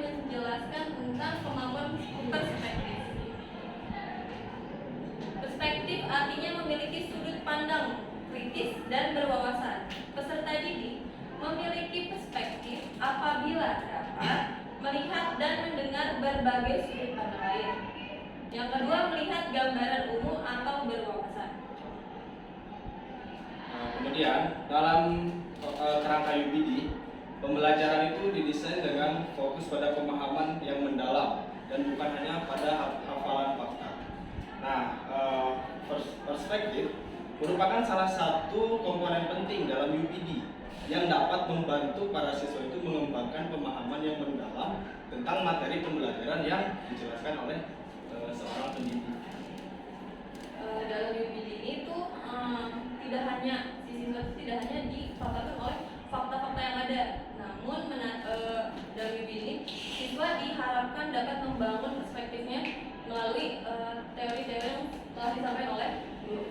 menjelaskan tentang kemampuan perspektif. Perspektif artinya memiliki sudut pandang kritis dan berwawasan. Peserta didik memiliki perspektif apabila dapat melihat dan mendengar berbagai sudut pandang lain. Yang kedua, melihat gambaran umum atau berwawasan. Kemudian dalam kerangka UPD, pembelajaran itu didesain dengan fokus pada pemahaman yang mendalam dan bukan hanya pada hafalan fakta. Nah, perspektif merupakan salah satu komponen penting dalam UPD yang dapat membantu para siswa itu mengembangkan pemahaman yang mendalam tentang materi pembelajaran yang dijelaskan oleh seorang pendidik. Dalam UPD ini tuh tidak hanya siswa tidak hanya dipaparkan oleh fakta-fakta yang ada, namun dalam UPD ini siswa diharapkan dapat membangun perspektifnya melalui teori-teori yang telah disampaikan oleh guru.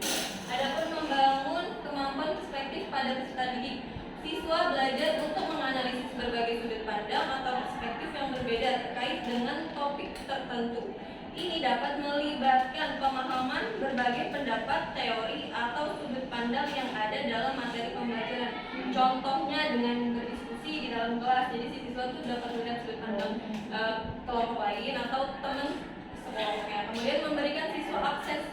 Adapun membangun kemampuan perspektif pada peserta didik, siswa belajar untuk menganalisis berbagai sudut pandang atau perspektif yang berbeda terkait dengan topik tertentu. Ini dapat melibatkan pemahaman berbagai pendapat, teori, atau sudut pandang yang ada dalam materi pembelajaran. Contohnya dengan berdiskusi di dalam kelas, jadi si siswa itu dapat melihat sudut pandang kelompok lain atau teman sekolahnya. Kemudian memberikan siswa akses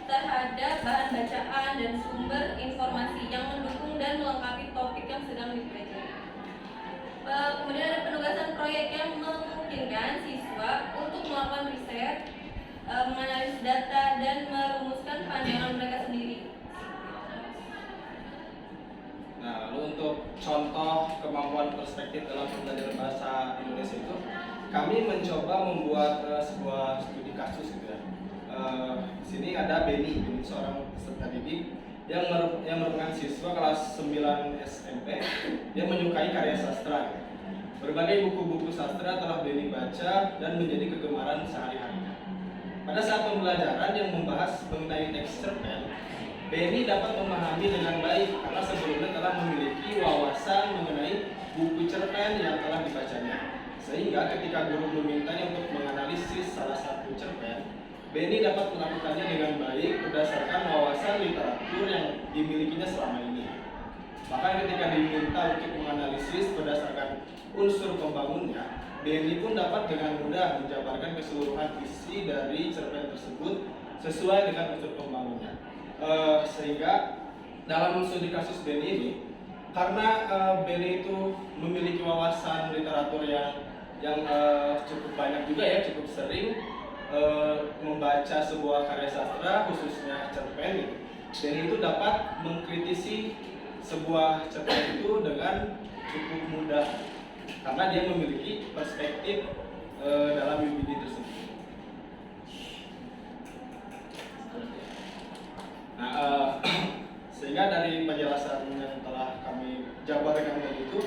terhadap bahan bacaan dan sumber informasi yang mendukung dan melengkapi topik yang sedang dipelajari. Kemudian ada penugasan proyek yang memungkinkan siswa untuk melakukan riset, menganalisis data, dan merumuskan pandangan mereka sendiri. Nah, lalu untuk contoh kemampuan perspektif dalam pembelajaran bahasa Indonesia itu, kami mencoba membuat sebuah studi kasus gitu ya. Di sini ada Benny seorang peserta didik yang merupakan siswa kelas 9 SMP. Dia menyukai karya sastra. Berbagai buku-buku sastra telah Benny baca dan menjadi kegemaran sehari-harinya. Pada saat pembelajaran yang membahas mengenai teks cerpen, Benny dapat memahami dengan baik karena sebelumnya telah memiliki wawasan mengenai buku cerpen yang telah dibacanya. Sehingga ketika guru memintanya untuk menganalisis salah satu cerpen, Benny dapat melakukannya dengan baik berdasarkan wawasan literatur yang dimilikinya selama ini. Bahkan ketika diminta untuk menganalisis berdasarkan unsur pembangunnya, Benny pun dapat dengan mudah menjabarkan keseluruhan isi dari cerpen tersebut sesuai dengan unsur pembangunnya. Sehingga dalam studi kasus Benny ini, karena Benny itu memiliki wawasan literatur yang cukup banyak juga ya, cukup sering membaca sebuah karya sastra khususnya cerpen gitu. Benny itu dapat mengkritisi sebuah cerpen itu dengan cukup mudah karena dia memiliki perspektif dalam UPD tersebut. Nah, sehingga dari penjelasan yang telah kami jabarkan tadi itu,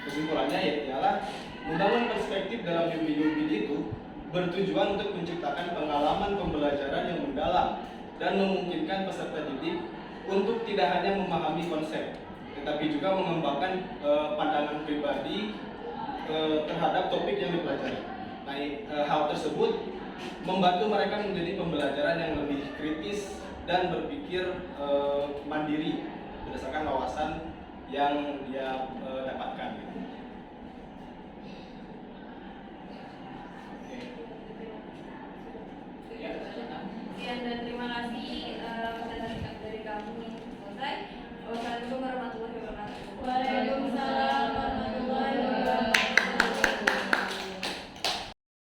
kesimpulannya ialah membangun perspektif dalam UPD itu bertujuan untuk menciptakan pengalaman pembelajaran yang mendalam dan memungkinkan peserta didik untuk tidak hanya memahami konsep, tetapi juga mengembangkan pandangan pribadi terhadap topik yang dipelajari. Nah, hal tersebut membantu mereka menjadi pembelajaran yang lebih kritis dan berpikir mandiri berdasarkan wawasan yang dia dapatkan. Sekian dan terima kasih atas dari kamu.